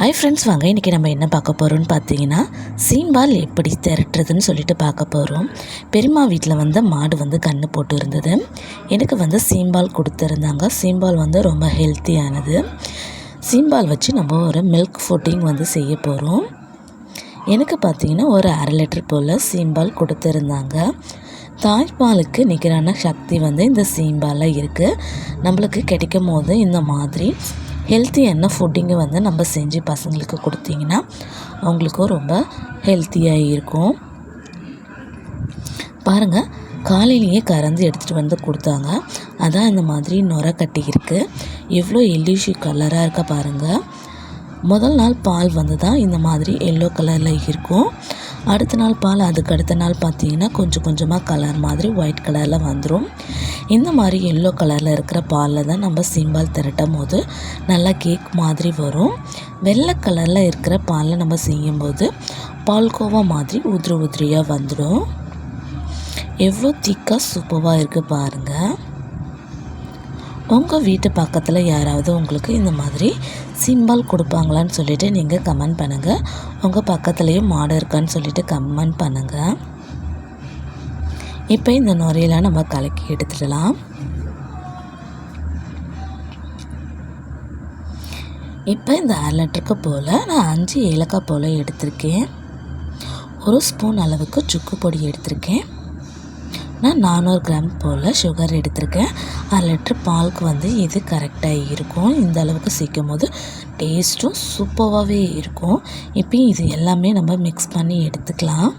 Hi friends, வாங்க இன்றைக்கி நம்ம என்ன பார்க்க போகிறோம்னு பார்த்தீங்கன்னா, சீம்பால் எப்படி திரட்டுறதுன்னு சொல்லிட்டு பார்க்க போகிறோம். பெரியம்மா வீட்டில் மாடு கன்று போட்டு இருந்தது. எனக்கு சீம்பால் கொடுத்துருந்தாங்க. சீம்பால் ரொம்ப ஹெல்த்தியானது. சீம்பால் வச்சு நம்ம ஒரு மில்க் ஃபுட்டிங் செய்ய போகிறோம். எனக்கு பார்த்தீங்கன்னா ஒரு 1/2 லிட்டர் போல் சீம்பால் கொடுத்துருந்தாங்க. தாய்ப்பாலுக்கு நிகரான சக்தி இந்த சீம்பாலில் இருக்குது. நம்மளுக்கு கிடைக்கும் போது இந்த மாதிரி ஹெல்த்தியான ஃபுட்டிங்கை நம்ம செஞ்சு பசங்களுக்கு கொடுத்தீங்கன்னா அவங்களுக்கும் ரொம்ப ஹெல்த்தியாக இருக்கும். பாருங்கள், காலையிலேயே கறந்து எடுத்துகிட்டு கொடுத்தாங்க. அதான் இந்த மாதிரி நுரை கட்டி இருக்குது. எவ்வளோ எல்லோஷி கலராக இருக்க பாருங்கள். முதல் நாள் பால் தான் இந்த மாதிரி எல்லோ கலரில் இருக்கும். அடுத்த நாள் பால், அதுக்கு அடுத்த நாள் பார்த்திங்கன்னா கொஞ்சம் கொஞ்சமாக கலர் மாதிரி ஒயிட் கலரில் வந்துடும். இந்த மாதிரி எல்லோ கலரில் இருக்கிற பாலில் தான் நம்ம சீம்பால் திரட்டும் போது நல்லா கேக் மாதிரி வரும். வெள்ளை கலரில் இருக்கிற பாலில் நம்ம செய்யும்போது பால்கோவா மாதிரி உதிரியாக வந்துடும். எவ்வளோ திக்காக சூப்பராக இருக்குது பாருங்கள். உங்கள் வீட்டு பக்கத்தில் யாராவது உங்களுக்கு இந்த மாதிரி சீம்பால் கொடுப்பாங்களான்னு சொல்லிவிட்டு நீங்கள் கமெண்ட் பண்ணுங்கள். உங்கள் பக்கத்துலேயும் மாடு இருக்கான்னு சொல்லிவிட்டு கமெண்ட் பண்ணுங்கள். இப்போ இந்த நுரையெல்லாம் நம்ம கலக்கி எடுத்துடலாம். இப்போ இந்த 1/2 லிட்டருக்கு போல் நான் 5 ஏலக்காய் போல் எடுத்திருக்கேன். 1 ஸ்பூன் அளவுக்கு சுக்கு பொடி எடுத்திருக்கேன். நான் 400 கிராம் போல் சுகர் எடுத்திருக்கேன். 1/2 லிட்டர் பாலுக்கு இது கரெக்டாக இருக்கும். இந்த அளவுக்கு சேர்க்கும் போது டேஸ்ட்டும் சூப்பராகவே இருக்கும். இப்போ இது எல்லாமே நம்ம மிக்ஸ் பண்ணி எடுத்துக்கலாம்.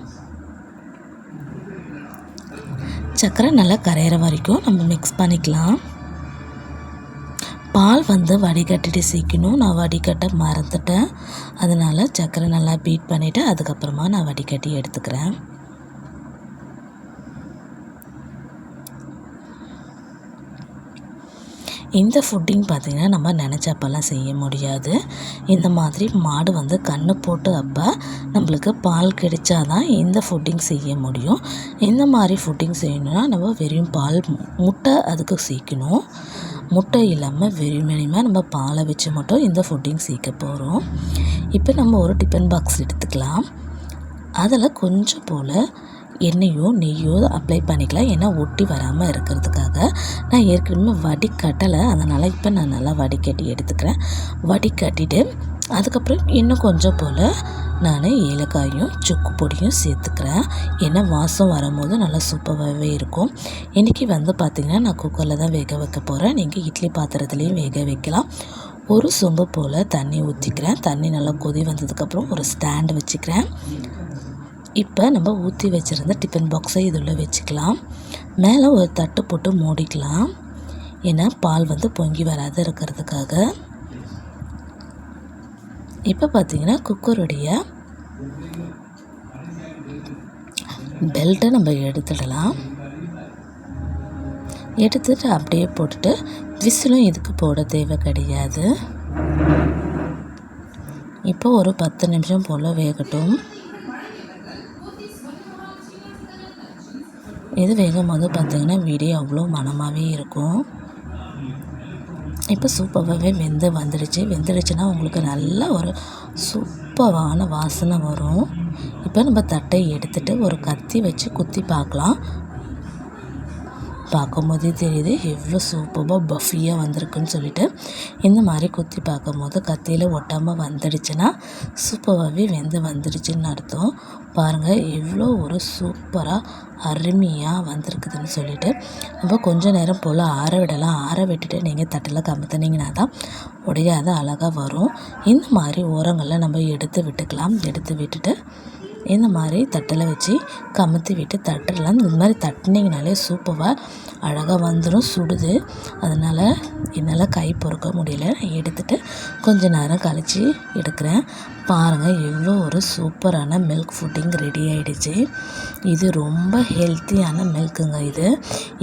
சர்க்கரை நல்லா கரையிற வரைக்கும் நம்ம மிக்ஸ் பண்ணிக்கலாம். பால் வடிகட்டிட்டு சேர்க்கணும். நான் வடிகட்ட மறந்துட்டேன். அதனால் சர்க்கரை நல்லா பீட் பண்ணிவிட்டு அதுக்கப்புறமா நான் வடிகட்டி எடுத்துக்கிறேன். இந்த ஃபுட்டிங் பார்த்திங்கன்னா நம்ம நினச்சப்பெல்லாம் செய்ய முடியாது. இந்த மாதிரி மாடு கன்று போட்டு அப்போ நம்மளுக்கு பால் கிடைச்சாதான் இந்த ஃபுட்டிங் செய்ய முடியும். இந்த மாதிரி ஃபுட்டிங் செய்யணுன்னா நம்ம வெறும் பால், முட்டை அதுக்கு சேர்க்கணும். முட்டை இல்லாமல் வெறுமனே நம்ம பாலை வச்சு மட்டும் இந்த ஃபுட்டிங் சேர்க்க போகிறோம். இப்போ நம்ம ஒரு டிஃபன் பாக்ஸ் எடுத்துக்கலாம். அதில் கொஞ்சம் போல் எண்ணெயோ நெய்யோ அப்ளை பண்ணிக்கலாம். ஏன்னா ஒட்டி வராமல் இருக்கிறதுக்காக. நான் ஏற்கனவே வடிகட்டலை, அதனால் இப்போ நான் நல்லா வடிகட்டி எடுத்துக்கிறேன். வடிகட்டிட்டு அதுக்கப்புறம் இன்னும் கொஞ்சம் போல் நான் ஏலக்காயும் சுக்கு பொடியும் சேர்த்துக்கிறேன். ஏன்னா வாசம் வரும்போது நல்லா சூப்பராகவே இருக்கும். இன்றைக்கி பார்த்திங்கன்னா நான் குக்கரில் தான் வேக வைக்க போகிறேன். நீங்கள் இட்லி பாத்திரத்துலேயும் வேக வைக்கலாம். 1 சொம்பு போல் தண்ணி ஊற்றிக்கிறேன். தண்ணி நல்லா கொதி வந்ததுக்கப்புறம் ஒரு ஸ்டாண்டு வச்சுக்கிறேன். இப்போ நம்ம ஊற்றி வச்சுருந்த டிஃபன் பாக்ஸை இதில் வச்சுக்கலாம். மேலே ஒரு தட்டு போட்டு மூடிக்கலாம். ஏன்னா பால் பொங்கி வராது இருக்கிறதுக்காக. இப்போ பார்த்திங்கன்னா குக்கருடைய பெல்ட்டை நம்ம எடுத்துடலாம். எடுத்துட்டு அப்படியே போட்டுட்டு விசிலும் இதுக்கு போட தேவை கிடையாது. இப்போ ஒரு 10 நிமிஷம் போல் வேகட்டும். இது வேகும் போது பார்த்திங்கன்னா வீடியோ அவ்வளோ மணமாகவே இருக்கும். இப்போ சூப்பராகவே வெந்துடுச்சுன்னா உங்களுக்கு நல்ல ஒரு சூப்பரான வாசனை வரும். இப்போ நம்ம தட்டை எடுத்துகிட்டு ஒரு கத்தி வச்சு குத்தி பார்க்கலாம். பார்க்கும்போதே தெரியுது எவ்வளோ சூப்பராக பஃபியாக வந்திருக்குன்னு சொல்லிட்டு. இந்த மாதிரி குத்தி பார்க்கும்போது கத்தியில் ஒட்டாமல் வந்துடுச்சுன்னா சூப்பராகவே வந்துடுச்சுன்னு அர்த்தம். பாருங்கள் எவ்வளோ ஒரு சூப்பராக அருமையாக வந்திருக்குதுன்னு சொல்லிட்டு. நம்ம கொஞ்சம் நேரம் போல் ஆற விடலாம். ஆற விட்டுட்டு நீங்கள் தட்டில் கமுத்துனீங்கன்னா தான் உடையாத அழகாக வரும். இந்த மாதிரி ஓரங்களில் நம்ம எடுத்து விட்டுக்கலாம். எடுத்து விட்டுட்டு இந்த மாதிரி தட்டில் வச்சு கமுத்தி விட்டு தட்டுடலாம். இந்த மாதிரி தட்டினீங்கனாலே சூப்பராக அழகாக வந்துடும். சுடுது, அதனால் என்னால் கை பொறுக்க முடியல. நான் எடுத்துகிட்டு கொஞ்சம் நேரம் கழித்து எடுக்கிறேன். பாருங்கள் எவ்வளோ ஒரு சூப்பரான மில்க் ஃபுட்டிங் ரெடி ஆகிடுச்சு. இது ரொம்ப ஹெல்த்தியான மில்க்குங்க.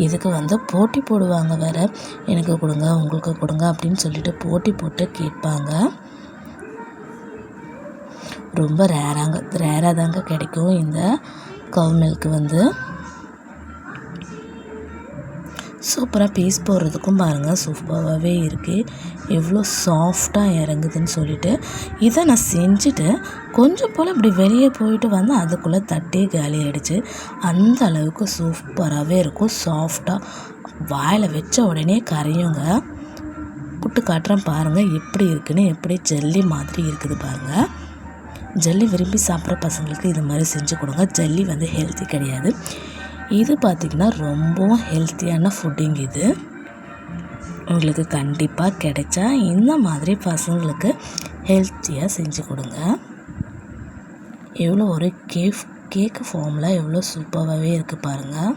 இதுக்கு போட்டி போடுவாங்க வேறு. எனக்கு கொடுங்க, உங்களுக்கு கொடுங்க அப்படின்னு சொல்லிட்டு போட்டி போட்டு கேட்பாங்க. ரொம்ப ரேராக தாங்க கிடைக்கும் இந்த கவ் மில்க்கு. ஸோ சூப்பராக பீஸ் போடுறதுக்கும் பாருங்கள் சூப்பராகவே இருக்குது. எவ்வளோ சாஃப்டாக இறங்குதுன்னு சொல்லிட்டு இதை நான் செஞ்சுட்டு கொஞ்சம் போல் இப்படி வெளியே போயிட்டு வந்து அதுக்குள்ளே தட்டே காலி ஆகிடுச்சு. அந்த அளவுக்கு சூப்பராகவே இருக்கும். சாஃப்டாக வாயில் வச்ச உடனே கரையுங்க. புட்டு காட்டுறேன் பாருங்கள் எப்படி இருக்குன்னு. எப்படி ஜல்லி மாதிரி இருக்குது பாருங்கள். ஜல்லி விரும்பி சாப்பிட்ற பசங்களுக்கு இது மாதிரி செஞ்சு கொடுங்க. ஜல்லி வந்து ஹெல்த்தி கிடையாது. இது பார்த்திங்கன்னா ரொம்பவும் ஹெல்த்தியான ஃபுட்டிங். இது உங்களுக்கு கண்டிப்பாக கிடைச்சா இந்த மாதிரி பசங்களுக்கு ஹெல்த்தியாக செஞ்சு கொடுங்க. எவ்வளோ ஒரு கேக்கு ஃபார்மில் எவ்வளோ சூப்பராகவே இருக்குது பாருங்கள்.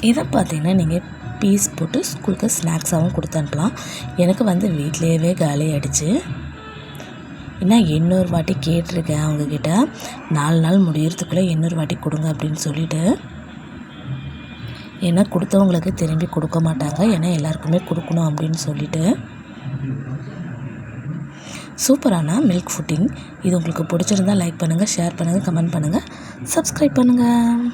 இதை பார்த்திங்கன்னா நீங்கள் பீஸ் போட்டு ஸ்கூலுக்கு ஸ்நாக்ஸாகவும் கொடுத்து அனுப்பலாம். எனக்கு வந்து வீட்டிலையே காலி ஆகிடுச்சு. இன்னும் இன்னொரு வாட்டி கேட்டிருக்கேன் அவங்கக்கிட்ட, 4 நாள் முடியறதுக்குள்ளே இன்னொரு வாட்டி கொடுங்க அப்படின்னு சொல்லிவிட்டு. ஏன்னா கொடுத்தவங்களுக்கு திரும்பி கொடுக்க மாட்டாங்க. ஏன்னா எல்லாருக்குமே கொடுக்கணும் அப்படின்னு சொல்லிட்டு. சூப்பரான மில்க் ஃபுட்டிங். இது உங்களுக்கு பிடிச்சிருந்தால் லைக் பண்ணுங்கள், ஷேர் பண்ணுங்கள், கமெண்ட் பண்ணுங்கள், சப்ஸ்கிரைப் பண்ணுங்கள்.